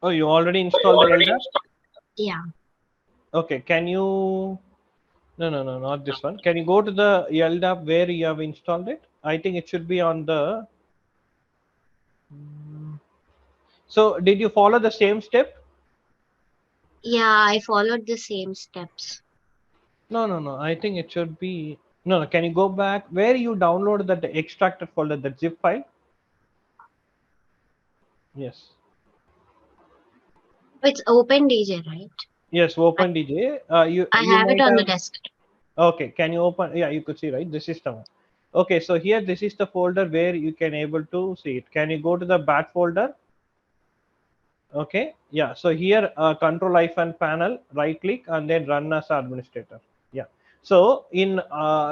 Oh, you already installed the LDAP? Yeah. Okay, can you, no, not this one. Can you go to the LDAP where you have installed it? I think it should be on the, so did you follow the same step? Yeah, I followed the same steps. No. I think it should be, no. Can you go back where you downloaded that extracted folder, that zip file? Yes. It's OpenDJ, right? Yes, I, open DJ. I You have it might on the have, desk. okay, can you open? Yeah, you could see, right? This is the one. Okay, so here this is the folder where you can able to see it. Can you go to the bat folder? Okay, yeah. So here, control hyphen panel, right click and then run as administrator. Yeah. So in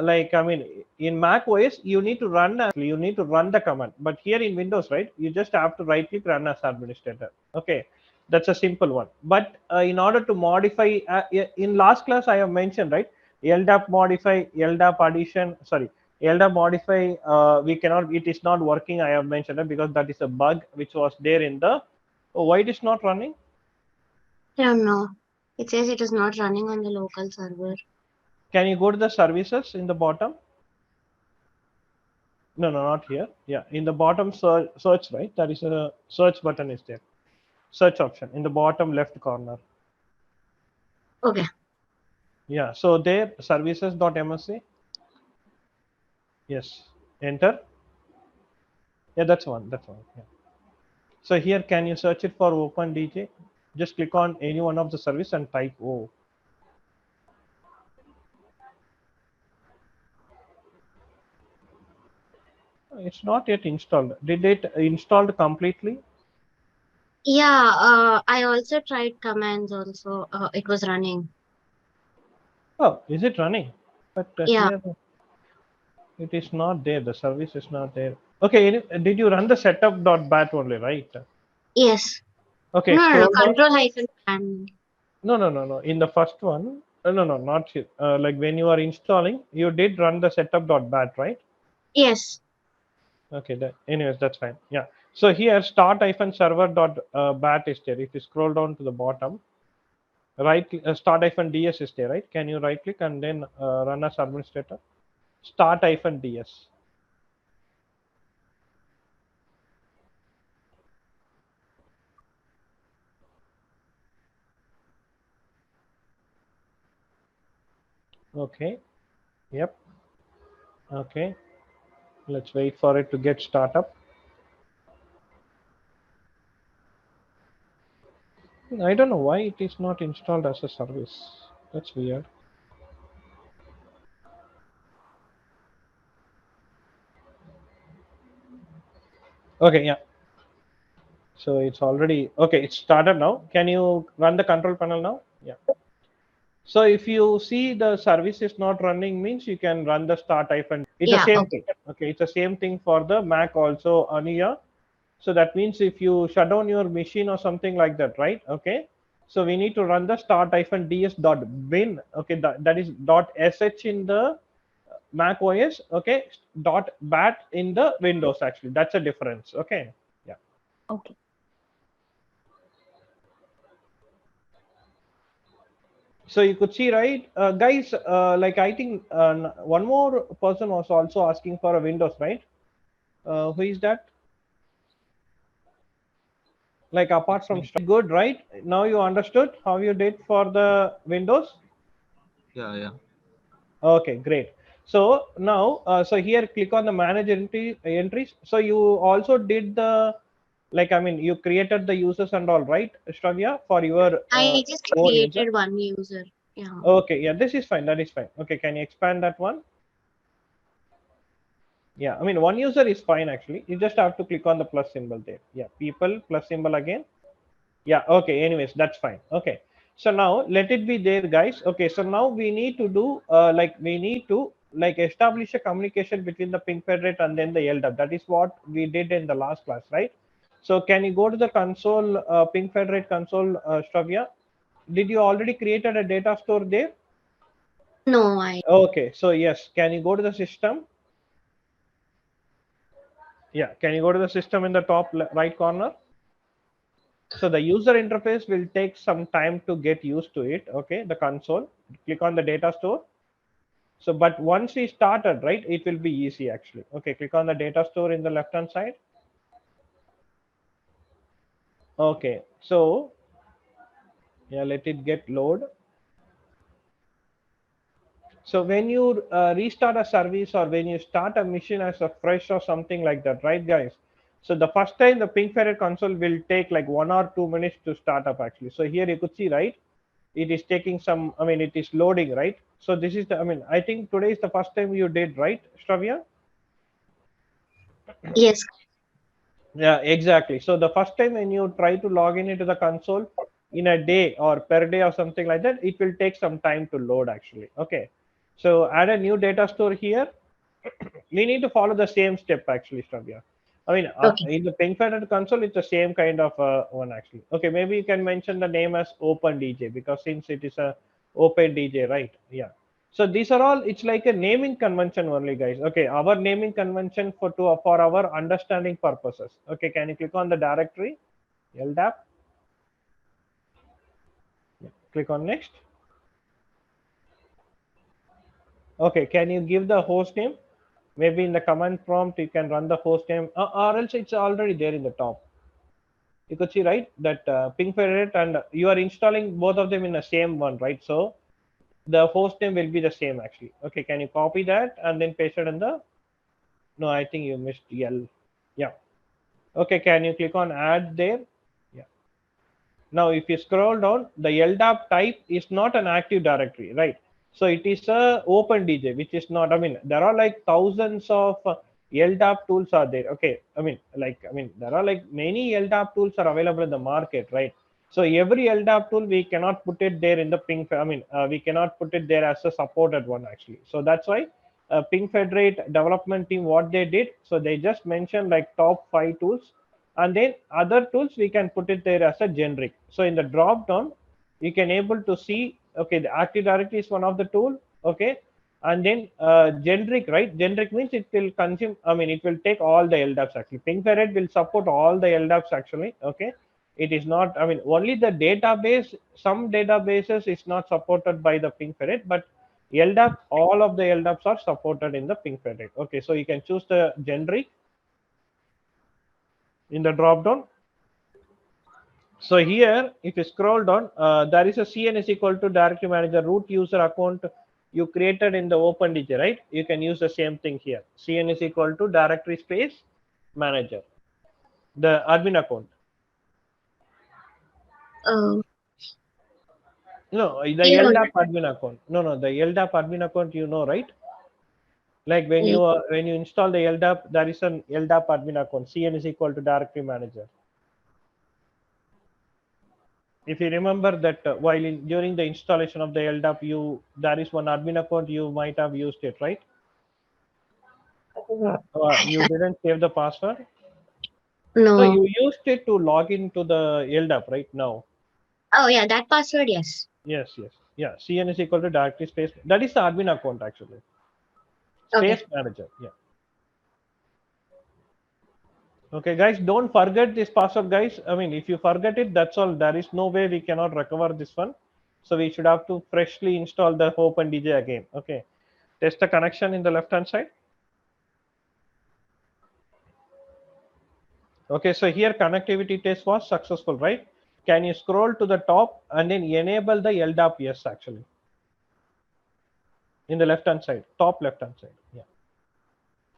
like I mean in Mac OS you need to run you need to run the command, but here in Windows, right, you just have to right click run as administrator. Okay, that's a simple one. But in order to modify, in last class I have mentioned, right, LDAP modify, LDAP addition, sorry, LDAP modify, we cannot, it is not working. I have mentioned it because that is a bug which was there in the, oh, why it is not running? I don't know. It says it is not running on the local server. Can you go to the services in the bottom? No, not here. Yeah, in the bottom search, right? That is a search button is there. Search option in the bottom left corner. Okay. Yeah, so there services.msc. Yes, enter. Yeah, that's one. That's one. Yeah. So here, can you search it for OpenDJ? Just click on any one of the service and type O. It's not yet installed. Did it installed completely? Yeah, I also tried commands also. It was running. Oh, is it running? But Yeah. here it is not there. The service is not there. Okay, did you run the setup.bat only, right? Yes. Okay, No, scroll down. control hyphen and No. In the first one, no, not here. Like when you are installing, you did run the setup.bat, right? yes. Okay, anyways, that's fine. Yeah. So here, start-server.bat is there. If you scroll down to the bottom, right, start-ds is there, right? Can you right click and then run as administrator? Start-ds. Okay. Yep. Okay. Let's wait for it to get startup. I don't know why it is not installed as a service. That's weird. Okay, yeah. So it's already okay. It's started now. Can you run the control panel now? Yeah. So if you see the service is not running, means you can run the start hyphen. It's the Yeah, same okay. thing. Okay, it's the same thing for the Mac also, Ania. So that means if you shut down your machine or something like that, right? Okay. So we need to run the start-ds.bin. Okay, that is .sh in the Mac OS. Okay, .bat in the Windows. Actually, that's a difference. Okay. Yeah. Okay. So you could see, right, guys. Like I think one more person was also asking for a Windows, right? Who is that? Like apart It's from me. good, right? Now you understood how you did for the Windows. Yeah. Okay, great. So now, so here click on the manage entries. So you also did the, like, I mean, you created the users and all, right, Shravya, for your I just own user. created one user. Yeah. Okay, yeah, this is fine. That is fine. Okay, can you expand that one? Yeah, I mean, one user is fine actually. You just have to click on the plus symbol there. Yeah, people plus symbol again. Yeah, okay, anyways, that's fine. Okay, so now let it be there, guys. Okay, so now we need to do like we need to like establish a communication between the pingfederate and then the LDAP. That is what we did in the last class, right? So can you go to the console, pingfederate console, Shravya? Did you already created a data store there? No, I. Okay, so yes, can you go to the system? Yeah, can you go to the system in the top right corner? So the user interface will take some time to get used to it. Okay, the console, click on the data store. So but once we started, right, it will be easy actually. Okay, click on the data store in the left hand side. Okay, so yeah, let it get load. So when you restart a service or when you start a mission as a fresh or something like that, right, guys? So the first time the pingfederatetutorial console will take like 1 or 2 minutes to start up actually. So here you could see, right? It is taking some, I mean, it is loading, right? So this is the, I mean, I think today is the first time you did, right, Stravia? Yes. Yeah, exactly. So the first time when you try to log in into the console in a day or per day or something like that, it will take some time to load actually. Okay. So add a new data store here. We need to follow the same step actually, Stravia. I mean, Okay. in the pingfederatetutorial console, it's the same kind of one actually. Okay, maybe you can mention the name as OpenDJ because since it is a OpenDJ, right? Yeah. So these are all. It's like a naming convention only, guys. Okay, our naming convention for our understanding purposes. Okay, can you click on the directory, LDAP? Yeah. Click on next. Okay, can you give the host name? Maybe in the command prompt you can run the host name, or else it's already there in the top. You could see, right, that pingfederate, and you are installing both of them in the same one, right? So the host name will be the same actually. Okay, can you copy that and then paste it in the, no, I think you missed L. Yeah. Okay, can you click on add there? Yeah. Now, if you scroll down, the LDAP type is not an active directory, right? So it is a open DJ, which is not. I mean, there are like thousands of LDAP tools are there. Okay, I mean, there are like many LDAP tools are available in the market, right? So every LDAP tool we cannot put it there in the ping. I mean, we cannot put it there as a supported one actually. So that's why Ping Federate development team what they did. So they just mentioned like top 5 tools, and then other tools we can put it there as a generic. So in the drop down you can able to see, okay, the active directory is one of the tool. Okay, and then generic, right? Generic means it will consume, I mean, it will take all the LDAPs actually. Pingfederate will support all the LDAPs actually. Okay, it is not, I mean, only the database, some databases is not supported by the Pingfederate, but LDAP, all of the LDAPs are supported in the Pingfederate. Okay, so you can choose the generic in the drop down. So here, if you scroll down, there is a CN is equal to directory manager root user account you created in the OpenDJ, right? You can use the same thing here. CN is equal to directory space manager, the admin account. Uh, No, the you know, LDAP admin account. No, the LDAP admin account, you know, right? Like when you install the LDAP, there is an LDAP admin account. CN is equal to directory manager. If you remember that while during the installation of the LDAP, there is one admin account you might have used it, right? You didn't save the password. No, no. you used it to log into the LDAP right now. Oh yeah, that password. Yes. Yes. Yeah. CN is equal to directory space. That is the admin account actually. Okay. Space manager. Yeah. Okay, guys, don't forget this password, guys. I mean, if you forget it, that's all. There is no way we cannot recover this one. So we should have to freshly install the OpenDJ again. Okay. Test the connection in the left hand side. Okay, so here connectivity test was successful, right? Can you scroll to the top and then enable the LDAP? Yes, actually, in the left hand side, top left hand side. Yeah.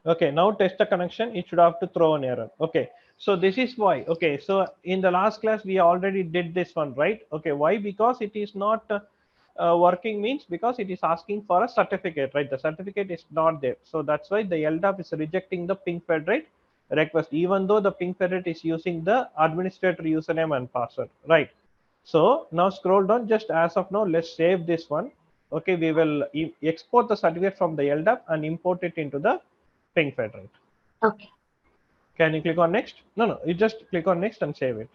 Okay, now test the connection. It should have to throw an error. Okay, so this is why. Okay, so in the last class we already did this one, right? Okay, why? Because it is not working means because it is asking for a certificate, right? The certificate is not there, so that's why the LDAP is rejecting the Ping Federate request, even though the Ping Federate is using the administrator username and password, right? So now scroll down. Just as of now, let's save this one. Okay, we will export the certificate from the LDAP and import it into the Ping Federate. Okay. Can you click on next? No, you just click on next and save it.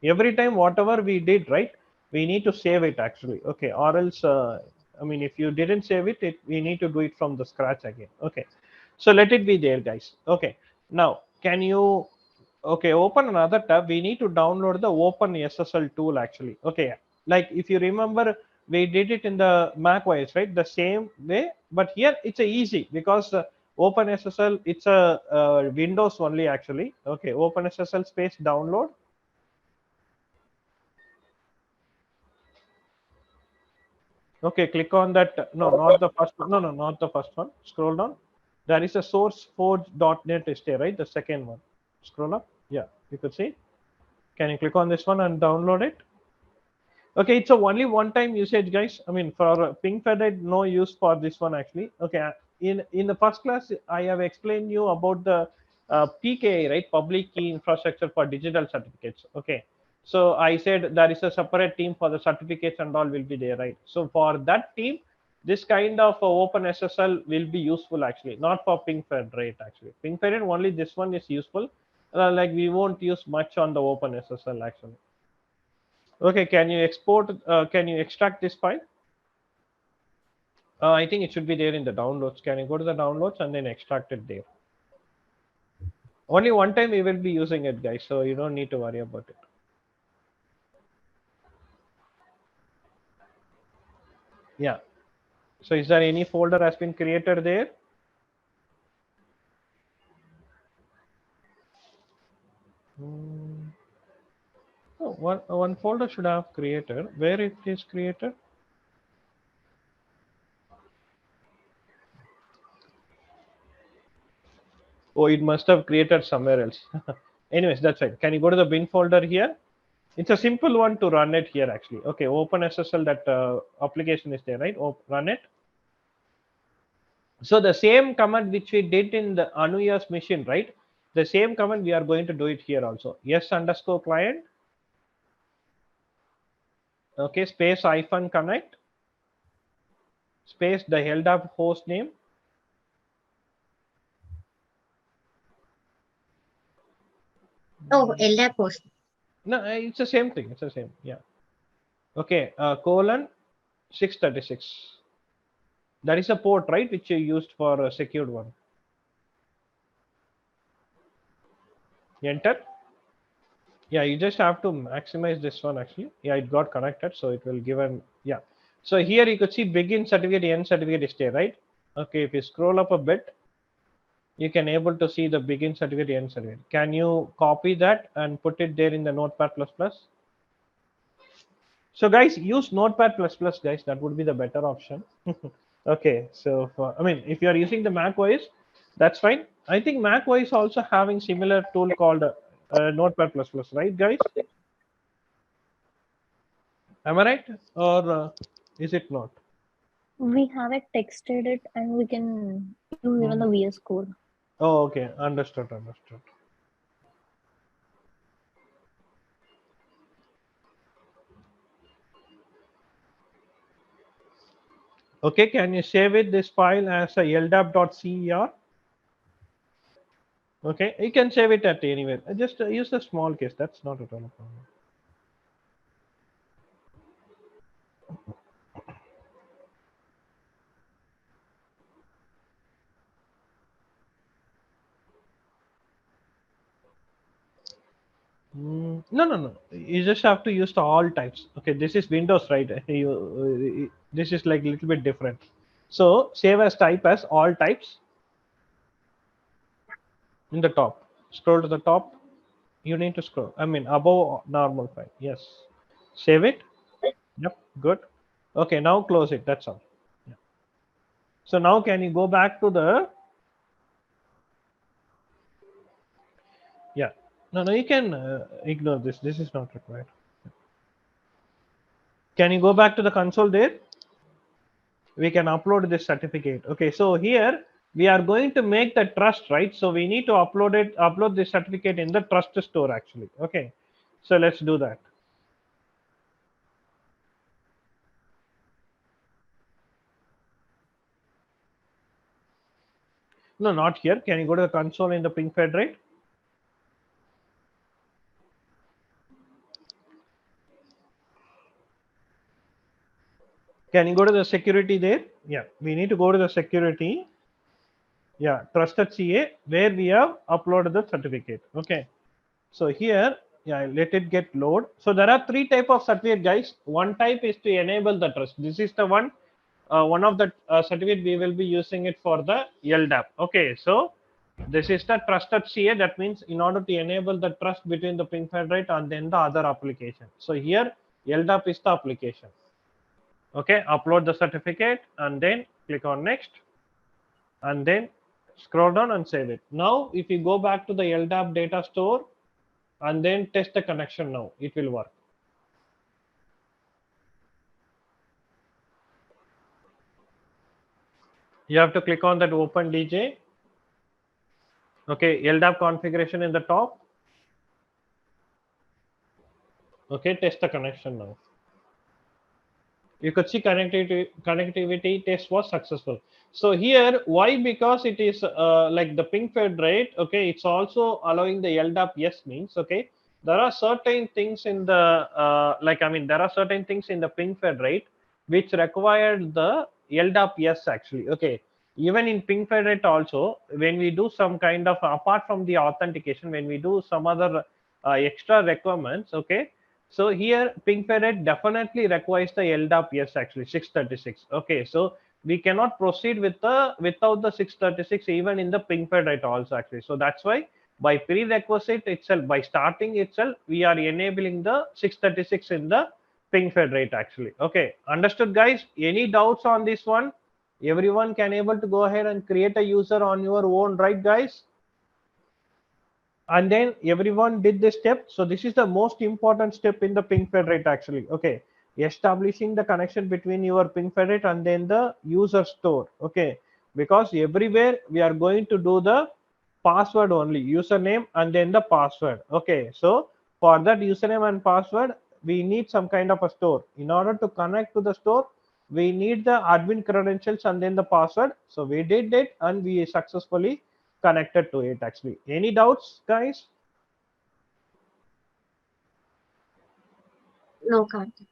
Every time, whatever we did, right, we need to save it actually. Okay, or else, I mean, if you didn't save it, we need to do it from the scratch again. Okay, so let it be there, guys. Okay, now can you Okay, open another tab. We need to download the Open SSL tool actually. Okay, like if you remember, we did it in the Mac OS, right? The same way, but here it's a easy because Open SSL it's a Windows only actually. Okay, Open SSL space download. Okay, click on that. No, not the first one. No, no, not the first one. Scroll down. There is a sourceforge.net is there, right? The second one. Scroll up. Yeah, you could see. Can you click on this one and download it? Okay, it's a only one-time usage, guys. I mean, for PingFederate, no use for this one actually. Okay, in the first class, I have explained you about the PKI, right? Public Key Infrastructure for Digital Certificates. Okay, so I said there is a separate team for the certificates and all will be there, right? So for that team, this kind of open SSL will be useful actually, not for PingFederate actually. PingFederate only this one is useful. Like we won't use much on the open SSL actually. Okay, can you export? Can you extract this file? I think it should be there in the downloads. Can you go to the downloads and then extract it there? Only one time we will be using it, guys, so you don't need to worry about it. Yeah. So is there any folder has been created there? Hmm. Oh, one folder should have created. Where it is created? Oh, it must have created somewhere else. Anyways, that's right. Can you go to the bin folder here? It's a simple one to run it here actually. Okay, open SSL that application is there, right? Run it. So the same command which we did in the Anuya's machine, right? The same command we are going to do it here also. Yes underscore client. Okay, space hyphen connect. Space the held up host name. Oh, LDAP post. No, it's the same thing. It's the same. Yeah. Okay, colon 636. That is a port, right? Which you used for a secured one. Enter. Yeah, you just have to maximize this one actually. Yeah, it got connected, so it will give an yeah. So here you could see begin certificate, end certificate is there, right? Okay, if you scroll up a bit, you can able to see the begin certificate, end certificate. Can you copy that and put it there in the Notepad++? So guys, use Notepad++, guys. That would be the better option. Okay, so I mean, if you are using the Mac OS, that's fine. I think Mac OS also having similar tool called Notepad++, right, guys? Am I right, or is it not? We have it texted it and we can use even Hmm. the VS Code. Oh, okay, understood, understood. Okay, can you save it this file as a ldap.cer? Okay, you can save it at anywhere. Just use the small case. That's not at all a problem. No, no, no. You just have to use the all types. Okay, this is Windows, right? This is like a little bit different. So save as type as all types in the top. Scroll to the top. You need to scroll. I mean, above normal file. Yes. Save it. Yep. Good. Okay, now close it. That's all. Yeah. So now can you go back to the yeah. No, no, you can ignore this. This is not required. Can you go back to the console there? We can upload this certificate. Okay, so here we are going to make the trust, right? So we need to upload this certificate in the trust store actually. Okay, so let's do that. No, not here. Can you go to the console in the PingFederate? Can you go to the security there? Yeah, we need to go to the security. Yeah, trusted CA where we have uploaded the certificate. Okay. So here, yeah, let it get load. So there are three type of certificate, guys. One type is to enable the trust. This is the one of the certificate we will be using it for the LDAP. Okay, so this is the trusted CA. That means in order to enable the trust between the PingFederate and then the other application. So here LDAP is the application. Okay, upload the certificate and then click on next and then scroll down and save it. Now, if you go back to the LDAP data store and then test the connection now, it will work. You have to click on that open DJ. Okay, LDAP configuration in the top. Okay, test the connection now. You could see connectivity test was successful. So here, why? Because it is like the PingFederate. Okay, it's also allowing the LDAP yes means. Okay, there are certain things in the there are certain things in the PingFederate which required the LDAP yes actually. Okay, even in PingFederate also, when we do some kind of apart from the authentication, when we do some other extra requirements, okay, so here pingfederate definitely requires the LDAP yes actually 636. Okay, so we cannot proceed with the without the 636 even in the pingfederate also actually. So that's why by prerequisite itself, by starting itself, we are enabling the 636 in the pingfederate actually. Okay, understood guys? Any doubts on this one? Everyone can able to go ahead and create a user on your own, right guys? And then everyone did this step. So this is the most important step in the PingFederate actually. Okay, establishing the connection between your PingFederate and then the user store. Okay, because everywhere we are going to do the password only, username and then the password. Okay, so for that username and password, we need some kind of a store. In order to connect to the store, we need the admin credentials and then the password. So we did it and we successfully connected to it actually. Any doubts guys? No, Karthik.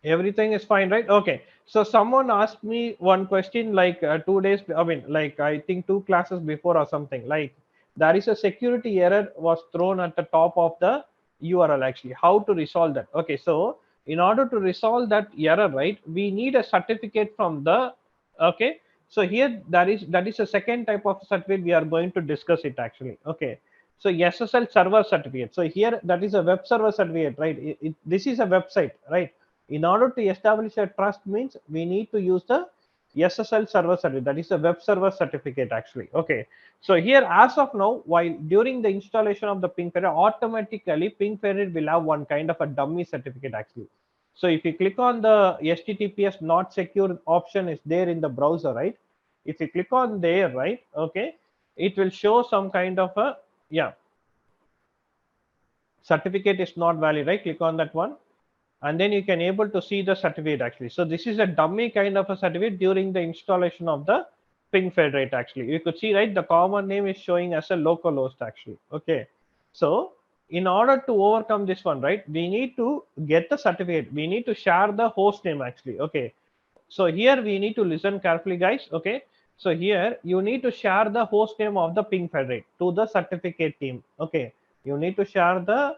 Everything is fine, right? Okay, so someone asked me one question like 2 days, I mean like I think 2 classes before or something, like there is a security error was thrown at the top of the URL actually. How to resolve that? Okay, so in order to resolve that error, right, we need a certificate from the, okay, so here that is a second type of certificate we are going to discuss it actually. Okay, so SSL server certificate. So here that is a web server certificate, right? This is a website, right? In order to establish a trust means we need to use the SSL server certificate, that is a web server certificate actually. Okay, so here as of now, while during the installation of the PingFederate, automatically PingFederate will have one kind of a dummy certificate actually. So if you click on the HTTPS not secure option is there in the browser, right? If you click on there, right, okay, it will show some kind of a, yeah, certificate is not valid, right? Click on that one and then you can able to see the certificate actually. So this is a dummy kind of a certificate during the installation of the PingFederate actually. You could see, right, the common name is showing as a localhost actually. Okay, so in order to overcome this one, right, we need to get the certificate, we need to share the host name actually. Okay, so here we need to listen carefully guys. Okay, so here you need to share the host name of the PingFederate to the certificate team. Okay, you need to share the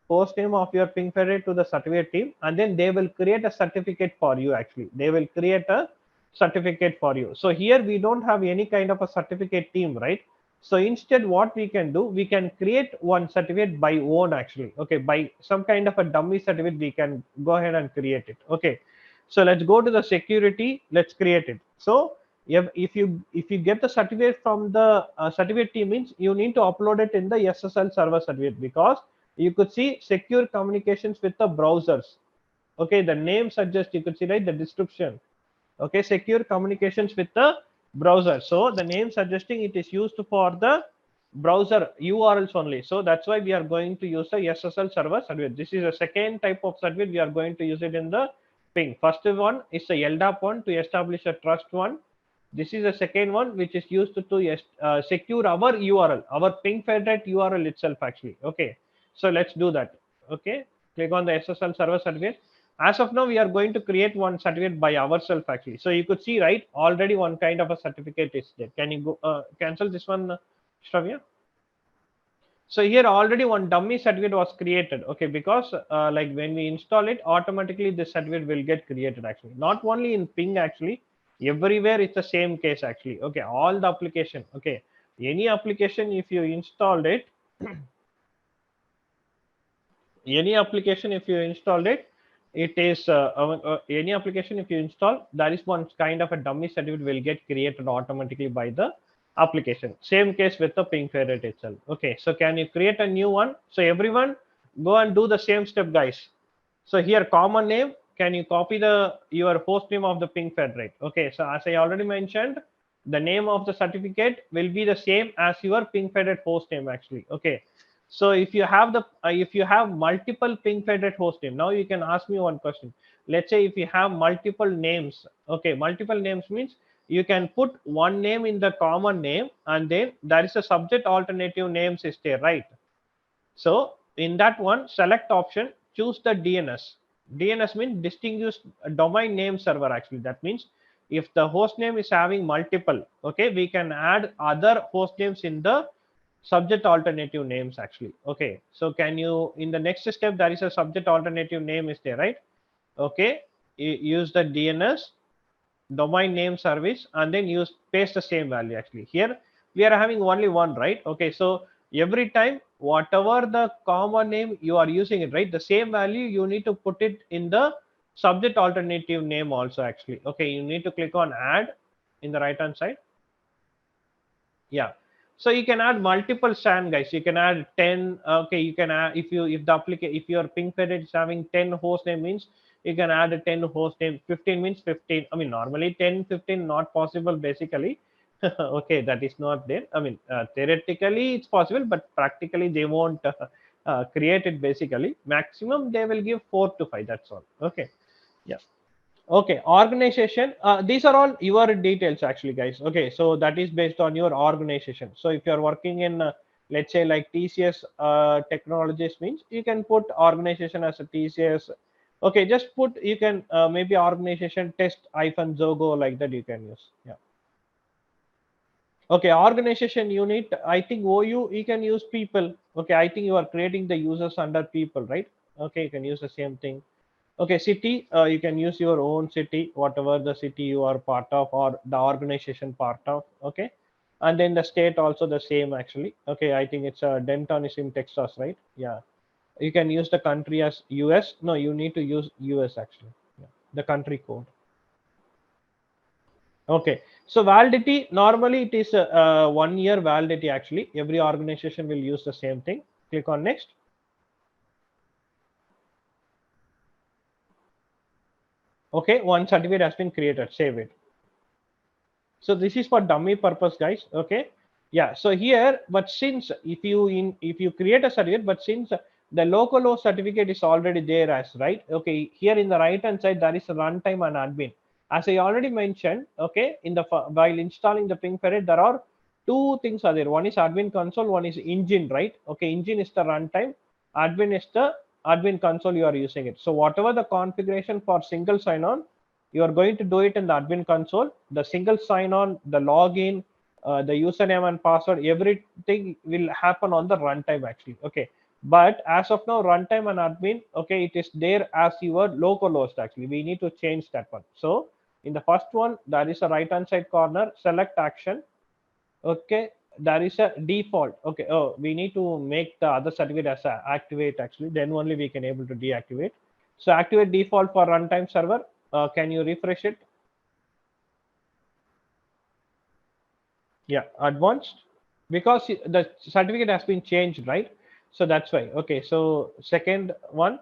host name of your PingFederate to the certificate team and then they will create a certificate for you actually. They will create a certificate for you. So here we don't have any kind of a certificate team, right? So instead what we can do, we can create one certificate by own actually. Okay, by some kind of a dummy certificate we can go ahead and create it. Okay, so let's go to the security, let's create it. So if you get the certificate from the certificate team means you need to upload it in the SSL server certificate, because you could see secure communications with the browsers. Okay, the name suggests, you could see, right, the description. Okay, secure communications with the browser. So the name suggesting it is used for the browser URLs only. So that's why we are going to use the SSL server certificate. This is a second type of certificate we are going to use it in the ping. First one is the LDAP one to establish a trust one. This is the second one which is used to secure our URL, our PingFederate URL itself actually. Okay, so let's do that. Okay, click on the SSL server certificate. As of now, we are going to create one certificate by ourselves actually. So you could see, right, already one kind of a certificate is there. Can you go cancel this one, Shravya? So here already one dummy certificate was created. Okay, because like when we install it, automatically this certificate will get created actually. Not only in Ping actually, everywhere it's the same case actually. Okay, all the application. Okay, any application if you installed it, any application if you installed it, it is any application if you install, that is one kind of a dummy certificate will get created automatically by the application. Same case with the pingfederate itself. Okay, so can you create a new one? So everyone go and do the same step, guys. So here common name, can you copy the your host name of the pingfederate? Okay, so as I already mentioned, the name of the certificate will be the same as your pingfederate host name actually. Okay, so if you have the if you have multiple pingfederate host name, now you can ask me one question. Let's say if you have multiple names, okay, multiple names means you can put one name in the common name and then there is a subject alternative names is there, right? So in that one, select option, choose the DNS. DNS means distinguished domain name server actually. That means if the host name is having multiple, okay, we can add other host names in the subject alternative names actually. Okay, so can you, in the next step, there is a subject alternative name is there, right? Okay, use the DNS domain name service and then use paste the same value actually. Here we are having only one, right? Okay, so every time whatever the common name you are using it, right, the same value you need to put it in the subject alternative name also actually. Okay, you need to click on add in the right hand side. Yeah, so you can add multiple SAN, guys. You can add 10. Okay, you can add, if you, if the application, if your pingfederate is having 10 host name means you can add a 10 host name. 15 means 15. I mean, normally 10 15 not possible basically. Okay, that is not there. I mean, theoretically it's possible, but practically they won't create it basically. Maximum they will give 4 to 5, that's all. Okay, yeah. Okay, organization. These are all your details actually, guys. Okay, so that is based on your organization. So if you are working in, let's say like TCS technologies means you can put organization as a TCS. Okay, just put, you can maybe organization test hyphen Zogo like that you can use. Yeah. Okay, organization unit. I think OU you can use people. Okay, I think you are creating the users under people, right? Okay, you can use the same thing. Okay, city, you can use your own city, whatever the city you are part of or the organization part of. Okay, and then the state also the same actually. Okay, I think it's Denton is in Texas, right? Yeah, you can use the country as US. No, you need to use US actually. Yeah. The country code. Okay, so validity, normally it is 1 year validity actually. Every organization will use the same thing. Click on next. Okay, one certificate has been created. Save it. So this is for dummy purpose, guys. Okay, yeah. So here, but since if you create a certificate, but since the local host certificate is already there as, right? Okay, here in the right hand side there is a runtime and admin. As I already mentioned, okay, in the while installing the pingfederate, there are two things are there. One is admin console, one is engine, right? Okay, engine is the runtime, admin is the admin console you are using it. So whatever the configuration for single sign-on, you are going to do it in the admin console. The single sign-on, the login, the username and password, everything will happen on the runtime actually. Okay, but as of now, runtime and admin, okay, it is there as your local host actually. We need to change that one. So in the first one, there is a right hand side corner, select action. Okay, there is a default. Okay, oh, we need to make the other certificate as a activate actually, then only we can able to deactivate. So activate default for runtime server. Can you refresh it? Yeah, advanced, because the certificate has been changed, right? So that's why. Okay, so second one,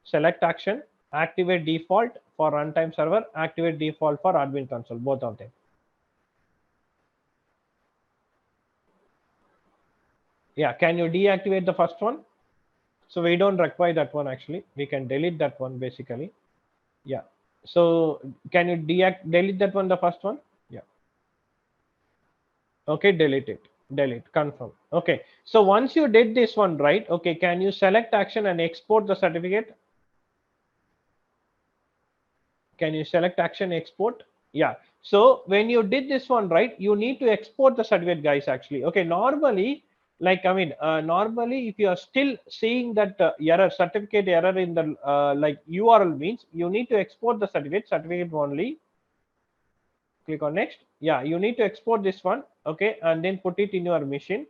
select action, activate default for runtime server, activate default for admin console, both of them. Yeah, can you deactivate the first one? So we don't require that one actually. We can delete that one basically. Yeah. So can you delete that one, the first one? Yeah. Okay, delete it. Delete, confirm. Okay. So once you did this one, right? Okay, can you select action and export the certificate? Can you select action, export? Yeah. So when you did this one, right, you need to export the certificate, guys, actually. Okay, normally like I mean, normally if you are still seeing that error, certificate error in the like URL, means you need to export the certificate only. Click on next. Yeah, you need to export this one, okay, and then put it in your machine.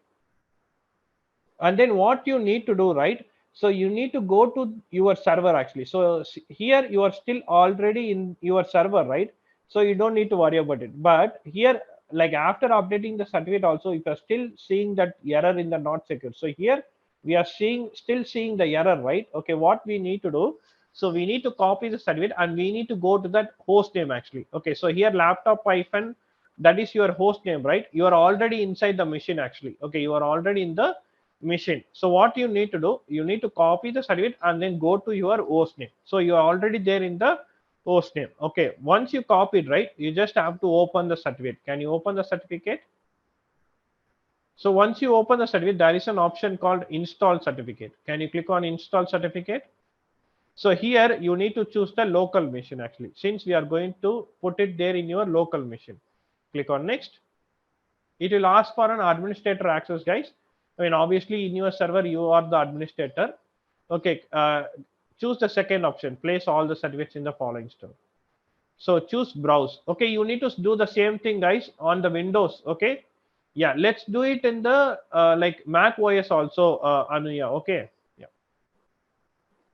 And then what you need to do, right? So you need to go to your server actually. So here you are still already in your server, right? So you don't need to worry about it. But here, like after updating the certificate also, if you're still seeing that error in the not secure, so here we are still seeing the error, right? Okay, what we need to do, so we need to copy the certificate and we need to go to that host name actually. Okay, so here laptop hyphen, that is your host name, right? You are already inside the machine actually. Okay, you are already in the machine. So what you need to do, you need to copy the certificate and then go to your host name. So you are already there in the host name. Okay, once you copied, right, you just have to open the certificate. Can you open the certificate? So once you open the certificate, there is an option called install certificate. Can you click on install certificate? So here you need to choose the local machine actually, since we are going to put it there in your local machine. Click on next. It will ask for an administrator access, guys. I mean, obviously in your server you are the administrator. Okay, choose the second option, place all the certificates in the following store. So choose browse. Okay, you need to do the same thing, guys, on the Windows. Okay, yeah, let's do it in the like Mac OS also, Anuya. Okay, yeah.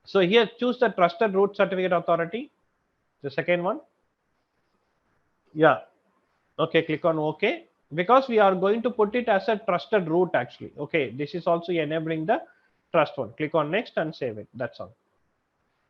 So here choose the trusted root certificate authority, the second one. Yeah, okay, click on OK, because we are going to put it as a trusted root actually. Okay, this is also enabling the trust one. Click on next and save it. That's all.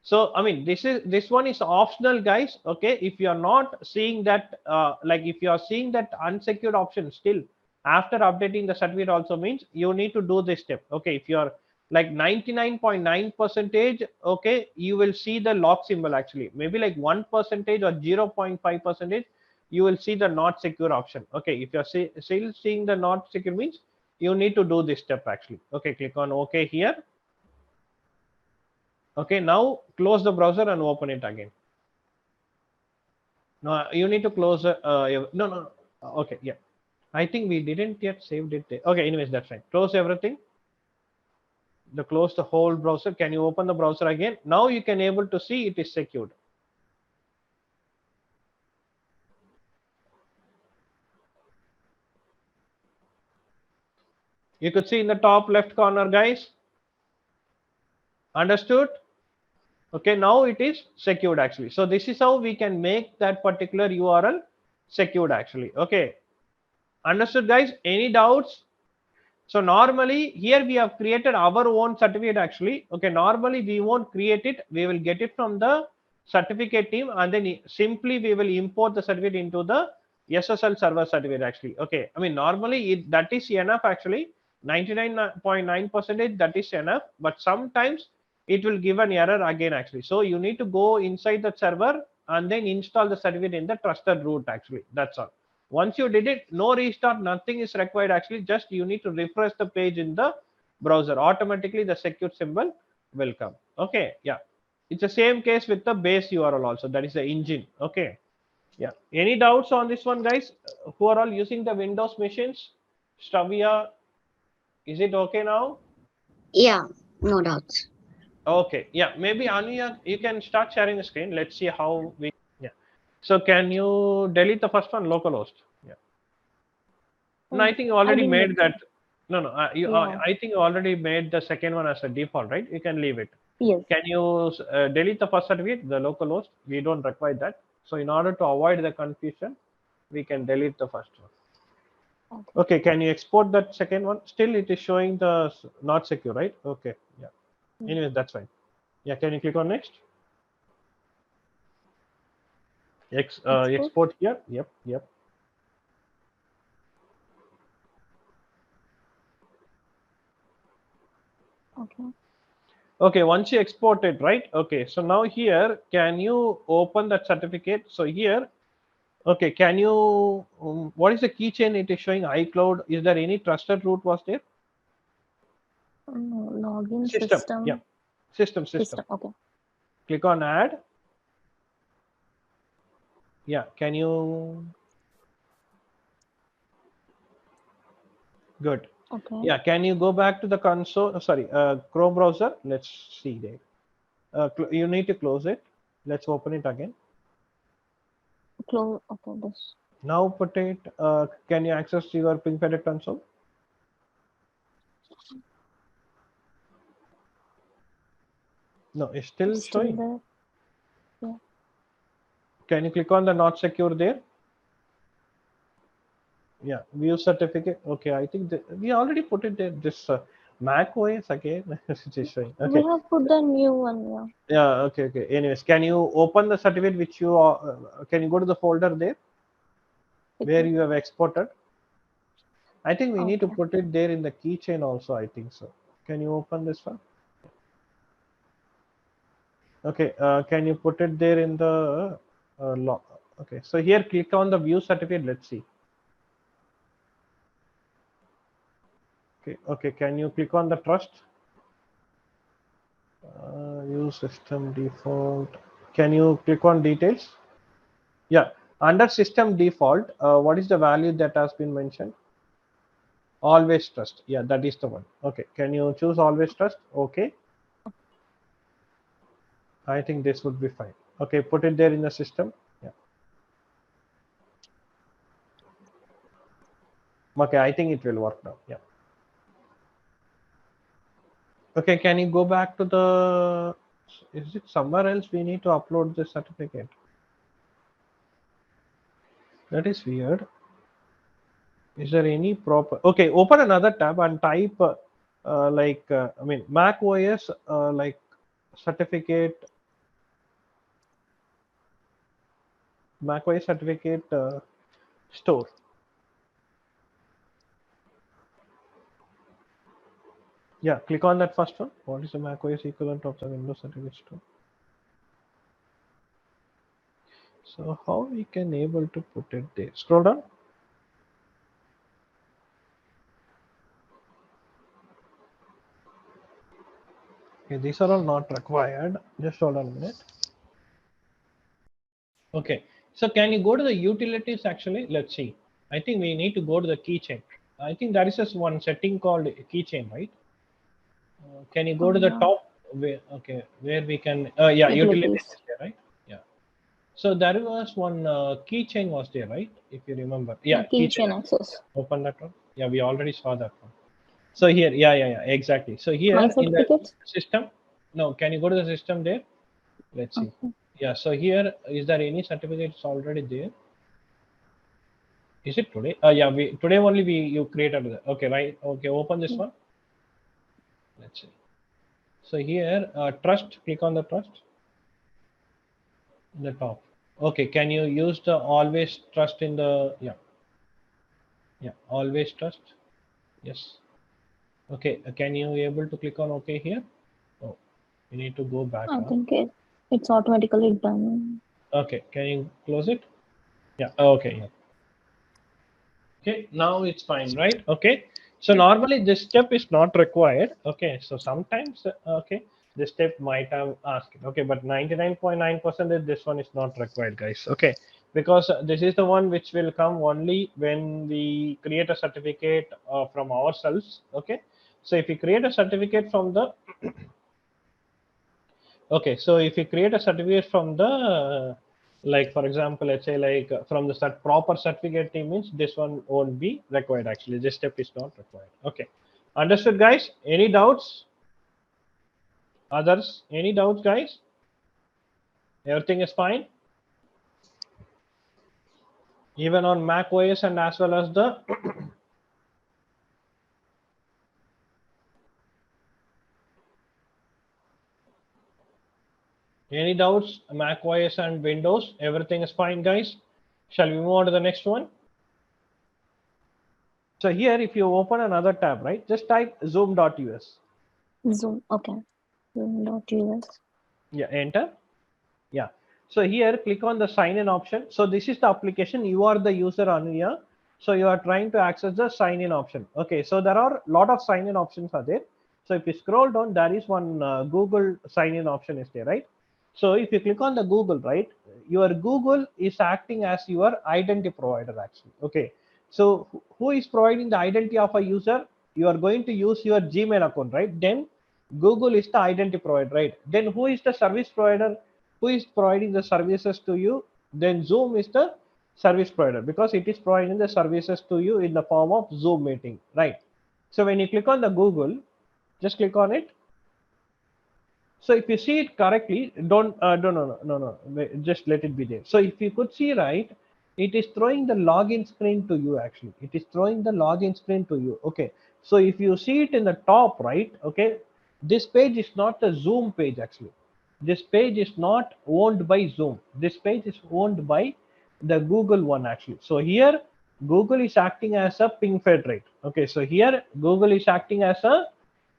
So I mean, this one is optional, guys. Okay, if you are not seeing that like if you are seeing that unsecured option still after updating the certificate, also means you need to do this step. Okay, if you are like 99.9%, okay, you will see the lock symbol actually. Maybe like 1% or 0.5%, you will see the not secure option. Okay, if you're still seeing the not secure, means you need to do this step actually. Okay, click on OK here. Okay, now close the browser and open it again. No, you need to close no. Okay, yeah, I think we didn't yet saved it there. Okay, anyways, that's fine. Close everything. Close the whole browser. Can you open the browser again? Now you can able to see it is secured. You could see in the top left corner, guys. Understood? Okay, now it is secured actually. So this is how we can make that particular URL secured actually. Okay, understood, guys? Any doubts? So normally here we have created our own certificate actually. Okay, normally we won't create it. We will get it from the certificate team and then simply we will import the certificate into the SSL server certificate actually. Okay, I mean normally that is enough actually. 99.9% that is enough, but sometimes it will give an error again actually. So you need to go inside the server and then install the certificate in the trusted root actually. That's all. Once you did it, no restart, nothing is required actually. Just you need to refresh the page in the browser. Automatically the secure symbol will come. Okay, yeah. It's the same case with the base URL also. That is the engine. Okay, yeah. Any doubts on this one, guys? Who are all using the Windows machines? Stravia, is it okay now? Yeah, no doubts. Okay, yeah. Maybe Anuya, you can start sharing the screen. Let's see how we. Yeah. So can you delete the first one, localhost? Yeah. No, I think you I already didn't made get that. that. No, no. Yeah. I think you already made the second one as a default, right? You can leave it. Yes. Can you delete the first certificate, the localhost? We don't require that. So in order to avoid the confusion, we can delete the first one. Okay. Okay. Can you export that second one? Still, it is showing the not secure, right? Okay. Yeah. Anyway, that's fine. Yeah. Can you click on next? Export. Export here. Yep. Yep. Okay. Okay, once you export it, right? Okay, so now here, can you open that certificate? So here, okay, can you, what is the keychain it is showing? iCloud, is there any trusted root was there? No, login System, yeah, system. system. Okay. Click on add. Yeah, can you, good. Okay. Yeah, can you go back to the console? Sorry, Chrome browser. Let's see there. You need to close it. Let's open it again. Close. Okay. This. Now put it. Can you access your PingFederate console? No, it's still It's still showing. there. Yeah. Can you click on the not secure there? Yeah, view certificate. Okay, I think we already put it there. This Mac OS again. It is showing. We Okay. have put the new one. Yeah. Yeah. Okay. Okay. Anyways, can you open the certificate which you can you go to the folder there where Okay. you have exported? I think we need to Okay. put it there in the keychain also. I think so. Can you open this one? Okay. Can you put it there in the log? Okay. So here, click on the view certificate. Let's see. Okay. Okay. Can you click on the trust? Use system default. Can you click on details? Yeah. Under system default, what is the value that has been mentioned? Always trust. Yeah, that is the one. Okay. Can you choose always trust? Okay. I think this would be fine. Okay. Put it there in the system. Yeah. Okay. I think it will work now. Yeah. Okay. Can you go back to the, is it somewhere else we need to upload the certificate? That is weird. Is there any proper, okay, open another tab and type I mean, Mac OS like certificate, Mac OS certificate store. Yeah, click on that first one. What is the Mac OS equivalent of the Windows certificate store? So how we can able to put it there? Scroll down. Okay, these are all not required. Just hold on a minute. Okay, so can you go to the utilities actually? Let's see. I think we need to go to the keychain. I think there is just one setting called keychain, right? Can you go to the Yeah. top? Where, okay, where we can, yeah, utilities Utilities. is there, right? Yeah. So there was one keychain was there, right? If you remember. Yeah. Yeah, keychain. Keychain access. Open that one. Yeah, we already saw that one. So here, yeah, exactly. So My here in the certificates. system, no, can you go to the system there? Let's see. Okay. Yeah, so here, is there any certificates already there? Is it today? Yeah, we today only you created the, okay, right? Okay, open this Yeah. one. Let's see. So here, trust, click on the trust in the top. Okay, can you use the always trust in the, yeah, always trust. Yes. Okay, can you able to click on OK here? Oh, you need to go back I up. think it's automatically done. Okay, can you close it? Yeah, okay, yeah. Okay, now it's fine, right? Okay, so normally this step is not required. Okay, so sometimes, okay, this step might have asked, okay, but 99.9% this one is not required, guys. Okay, because this is the one which will come only when we create a certificate from ourselves. Okay, so if you create a certificate from the okay, so if you create a certificate from the like for example, let's say like from the proper certificate team means this one won't be required. Actually, this step is not required. Okay, understood, guys? Any doubts? Others? Any doubts, guys? Everything is fine. Even on Mac OS and as well as the any doubts? Mac OS and Windows, everything is fine, guys. Shall we move on to the next one? So here, if you open another tab, right, just type zoom.us. Zoom. Okay. Zoom.us. Yeah, enter. Yeah. So here, click on the sign in option. So this is the application. You are the user on here. So you are trying to access the sign in option. Okay. So there are a lot of sign in options are there. So if you scroll down, there is one Google sign in option is there, right? So if you click on the Google, right, your Google is acting as your identity provider actually. Okay. So who is providing the identity of a user? you are going to use your Gmail account, right? Then Google is the identity provider, right? Then who is the service provider? Who is providing the services to you? Then Zoom is the service provider because it is providing the services to you in the form of Zoom meeting, right? So when you click on the Google, just click on it. So if you see it correctly, don't no, just let it be there. So if you could see, right, it is throwing the login screen to you. Actually, it is throwing the login screen to you. Okay, so if you see it in the top right, okay, this page is not the Zoom page. Actually, this page is not owned by Zoom. This page is owned by the Google one. Actually, so here Google is acting as a pingfederate. Okay, so here Google is acting as a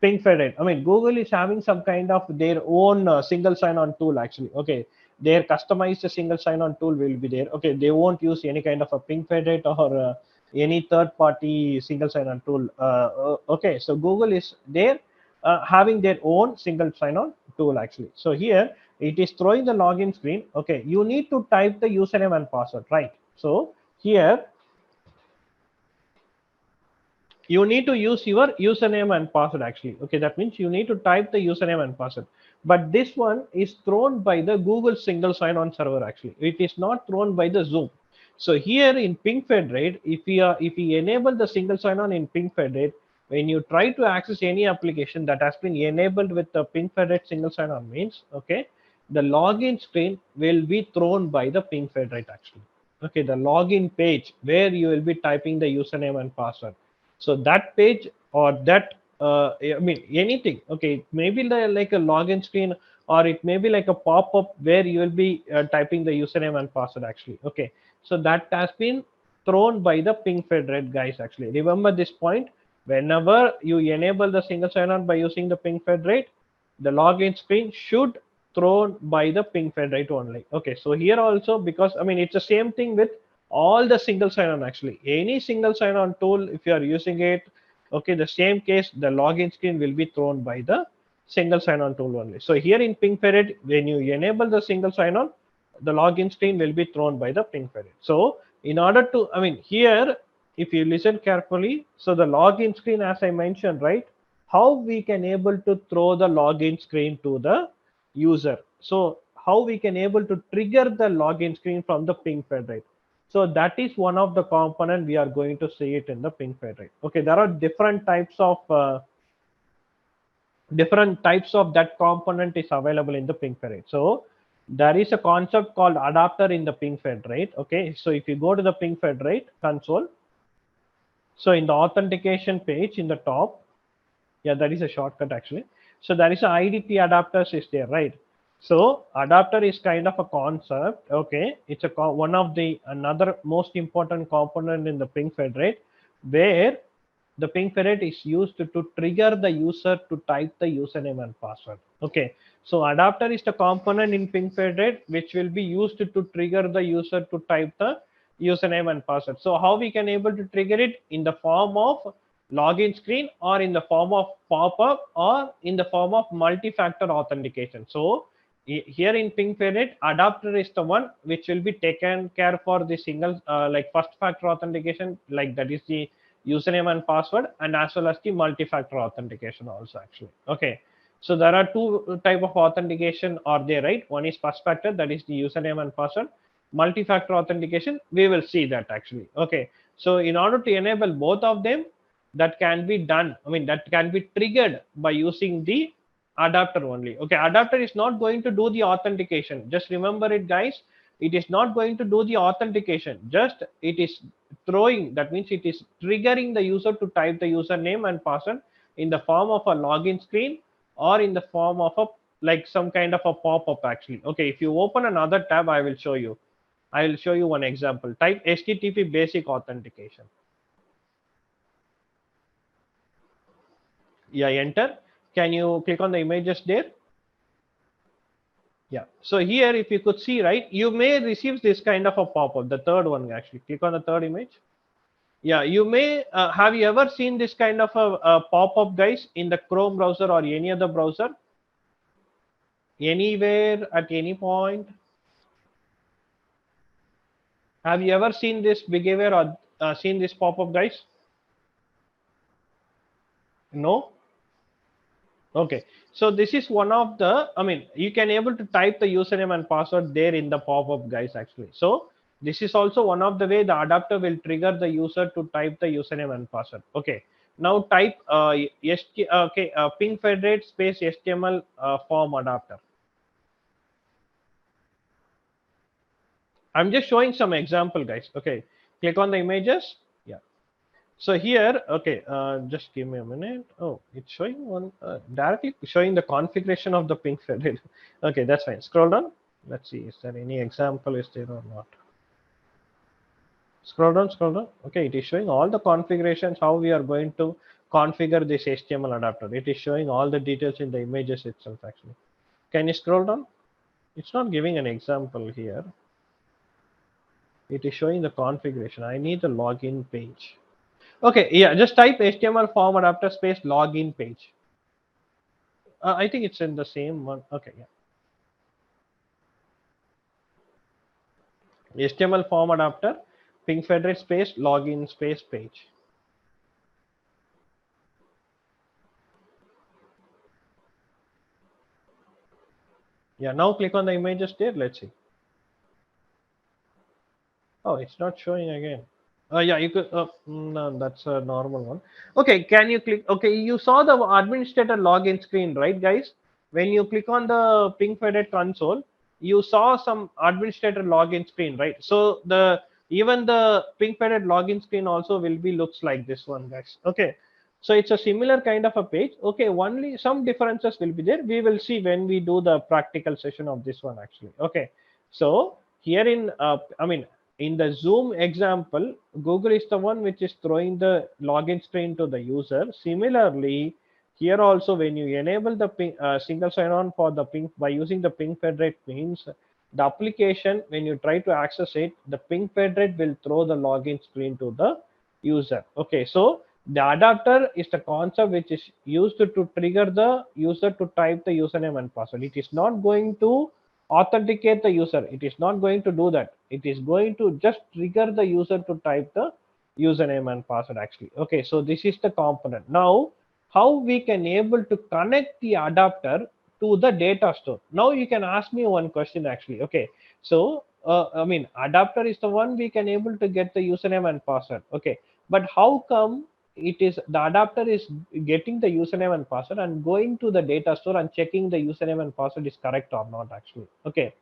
pingfederate. I mean, Google is having some kind of their own single sign-on tool. Actually, okay, their customized single sign-on tool will be there. Okay, they won't use any kind of a pingfederate or any third-party single sign-on tool. Okay, so Google is there having their own single sign-on tool. Actually, so here it is throwing the login screen. Okay, you need to type the username and password, right? So here you need to use your username and password. Actually, okay, that means you need to type the username and password, but this one is thrown by the Google single sign-on server. Actually, it is not thrown by the Zoom. So here in pingfederate, if we enable the single sign-on in pingfederate, when you try to access any application that has been enabled with the pingfederate single sign-on means, okay, the login screen will be thrown by the pingfederate. Actually, okay, the login page where you will be typing the username and password. So that page or that I mean anything, okay, it may be like a login screen, or it may be like a pop-up where you will be typing the username and password. Actually, okay, so that has been thrown by the pingfederate guys. Actually, remember this point: whenever you enable the single sign-on by using the pingfederate, the login screen should thrown by the pingfederate only. Okay, so here also, because I mean it's the same thing with all the single sign-on. Actually, any single sign-on tool, if you are using it, okay, the same case, the login screen will be thrown by the single sign-on tool only. So here in pingfederate, when you enable the single sign-on, the login screen will be thrown by the pingfederate. So in order to, I mean here, if you listen carefully, so the login screen, as I mentioned, right, how we can able to throw the login screen to the user. So how we can able to trigger the login screen from the pingfederate. So that is one of the component we are going to see it in the pingfederate. Okay, there are different types of that component is available in the pingfederate. So there is a concept called adapter in the pingfederate. Okay, so if you go to the pingfederate console, so in the authentication page in the top, yeah, that is a shortcut actually. So there is a IDP adapters is there, right? So adapter is kind of a concept. Okay, it's a one of the another most important component in the pingfederate, where the pingfederate is used to trigger the user to type the username and password. Okay, so adapter is the component in pingfederate which will be used to trigger the user to type the username and password. So how we can able to trigger it? In the form of login screen, or in the form of pop-up, or in the form of multi-factor authentication. So here in pingfederate, adapter is the one which will be taken care for the single like first factor authentication, like that is the username and password, and as well as the multi-factor authentication also. Actually, okay, so there are two type of authentication are there, right? One is first factor, that is the username and password. Multi-factor authentication, we will see that actually. Okay, so in order to enable both of them, that can be done, I mean that can be triggered by using the adapter only. Okay, adapter is not going to do the authentication, just remember it guys. It is not going to do the authentication, just it is throwing, that means it is triggering the user to type the username and password in the form of a login screen, or in the form of a like some kind of a pop-up actually. Okay, if you open another tab, I will show you. I will show you one example. Type HTTP basic authentication. Yeah, enter. Can you click on the images there? Yeah, so here if you could see, right, you may receive this kind of a pop-up, the third one. Actually, click on the third image. Yeah, you may have you ever seen this kind of a pop-up guys in the Chrome browser or any other browser, anywhere at any point? Have you ever seen this behavior or seen this pop-up guys? No. Okay, so this is one of the, I mean, you can able to type the username and password there in the pop-up, guys, actually. So this is also one of the way the adapter will trigger the user to type the username and password. Okay, now type pingfederate space HTML form adapter. I'm just showing some example, guys. Okay, click on the images. Yeah. So here, okay, just give me a minute. Oh, it's showing one directly showing the configuration of the pingfederatetutorial. Okay, that's fine. Scroll down. Let's see, is there any example is there or not? Scroll down, scroll down. Okay, it is showing all the configurations, how we are going to configure this HTML adapter. It is showing all the details in the images itself, actually. Can you scroll down? It's not giving an example here. It is showing the configuration. I need the login page. Okay, yeah, just type HTML form adapter space login page. I think it's in the same one. Okay, yeah. HTML form adapter, pingfederate space login space page. Yeah, now click on the images there. Let's see. Oh, it's not showing again. Yeah, you could. No, that's a normal one. Okay, can you click? Okay, you saw the administrator login screen, right, guys? When you click on the pingfederatetutorial console, you saw some administrator login screen, right? So the even the pingfederatetutorial login screen also will be looks like this one, guys. Okay, so it's a similar kind of a page. Okay, only some differences will be there. We will see when we do the practical session of this one, actually. Okay, so here in I mean in the Zoom example, Google is the one which is throwing the login screen to the user. Similarly, here also when you enable the single sign-on for the ping by using the pingfederate means the application, when you try to access it, the pingfederate will throw the login screen to the user. Okay, so the adapter is the concept which is used to trigger the user to type the username and password. It is not going to authenticate the user. It is not going to do that. It is going to just trigger the user to type the username and password, actually. Okay, so this is the component. Now how we can able to connect the adapter to the data store. Now you can ask me one question, actually. Okay, so I mean, adapter is the one we can able to get the username and password. Okay, but how come it is the adapter is getting the username and password and going to the data store and checking the username and password is correct or not, actually? Okay,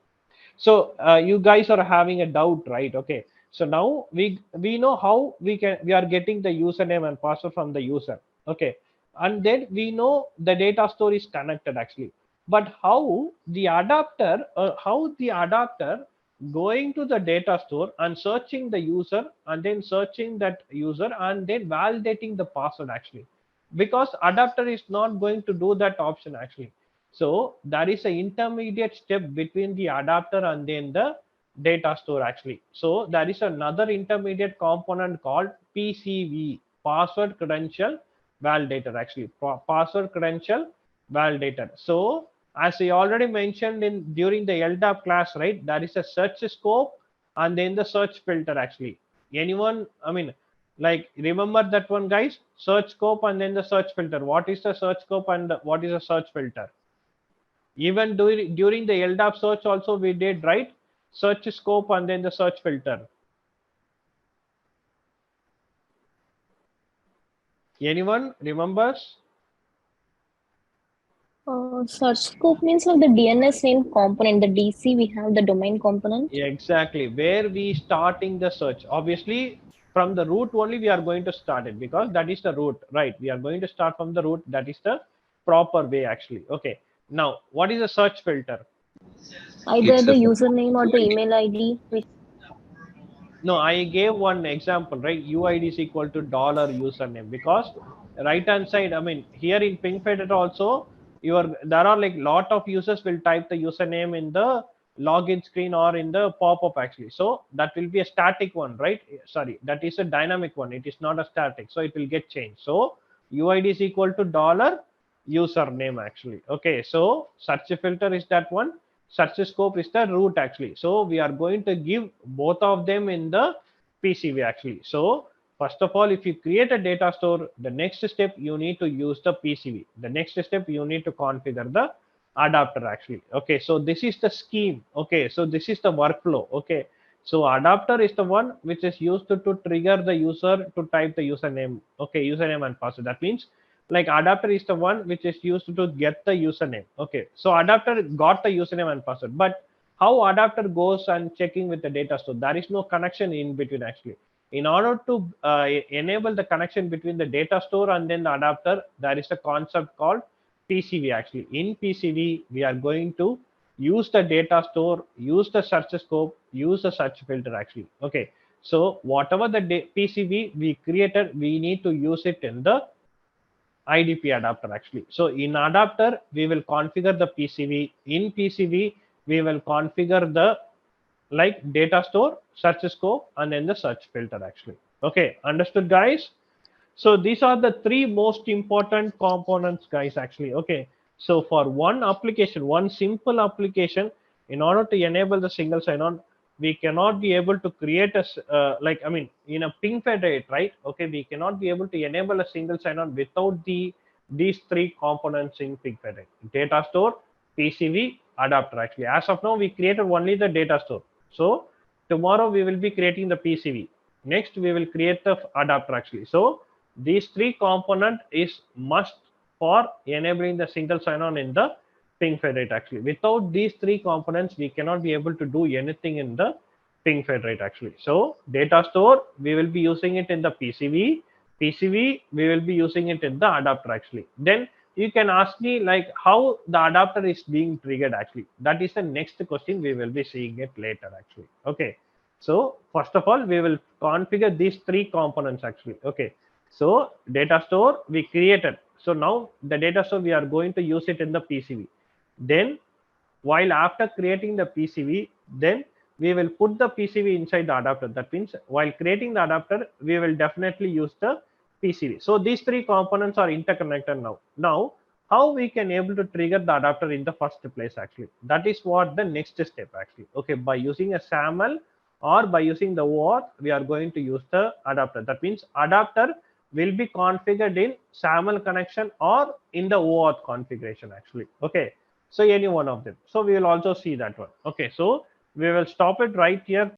so you guys are having a doubt, right? Okay, so now we know how we are getting the username and password from the user. Okay, and then we know the data store is connected, actually. But how the adapter going to the data store and searching the user and then searching that user and then validating the password, actually, because adapter is not going to do that option, actually. So there is an intermediate step between the adapter and then the data store, actually. So there is another intermediate component called PCV, password credential validator, actually. Password credential validator. So as I already mentioned in during the LDAP class, right, there is a search scope and then the search filter, actually. Anyone, I mean, like, remember that one, guys? Search scope and then the search filter. What is the search scope and what is the search filter? Even during the LDAP search also we did, right? Search scope and then the search filter. Anyone remembers? Search scope means of the DNS name component. The DC, we have the domain component. Yeah, exactly. Where we starting the search. Obviously, from the root only we are going to start it because that is the root, right? We are going to start from the root. That is the proper way, actually. Okay. Now, what is the search filter? Either It's the the username or the UID. email ID. No, I gave one example, right? UID is equal to dollar username because right hand side, I mean, here in pingfederatetutorial also, there are like lot of users will type the username in the login screen or in the pop-up, actually. So that will be a static one, right? Sorry, that is a dynamic one. It is not a static, so it will get changed. So UID is equal to dollar username, actually. Okay, so search filter is that one, search scope is the root, actually. So we are going to give both of them in the PCV, actually. So First of all, if you create a data store, the next step you need to use the PCV. The next step you need to configure the adapter actually. Okay, so this is the scheme. Okay, so this is the workflow. Okay, so adapter is the one which is used to trigger the user to type the username. Okay, username and password. That means like adapter is the one which is used to get the username. Okay, so adapter got the username and password, but how adapter goes and checking with the data store, there is no connection in between actually. In order to enable the connection between the data store and then the adapter, there is a concept called PCV actually. In PCV, we are going to use the data store, use the search scope, use the search filter actually. Okay, so whatever the PCV we created, we need to use it in the IDP adapter actually. So in adapter, we will configure the PCV. In PCV, we will configure the like data store, search scope, and then the search filter actually. Okay, understood guys? So these are the three most important components guys actually. Okay, so for one application, one simple application, in order to enable the single sign-on, we cannot be able to create a like I mean in a pingfederate, right? Okay, we cannot be able to enable a single sign-on without these three components in pingfederate: data store, PCV, adapter actually. As of now, we created only the data store. So tomorrow we will be creating the PCV. Next we will create the adapter actually. So these three component is must for enabling the single sign-on in the pingfederate actually. Without these three components, we cannot be able to do anything in the pingfederate actually. So data store, we will be using it in the PCV. PCV, we will be using it in the adapter actually. Then you can ask me like how the adapter is being triggered actually. That is the next question. We will be seeing it later actually. Okay. So first of all, we will configure these three components actually. Okay. So data store we created. So now the data store we are going to use it in the PCV. Then while after creating the PCV, then we will put the PCV inside the adapter. That means while creating the adapter, we will definitely use the PCV. So these three components are interconnected now. Now, how we can able to trigger the adapter in the first place actually? That is what the next step actually. Okay, by using a SAML or by using the OAuth, we are going to use the adapter. That means adapter will be configured in SAML connection or in the OAuth configuration actually. Okay, so any one of them. So we will also see that one. Okay, so we will stop it right here.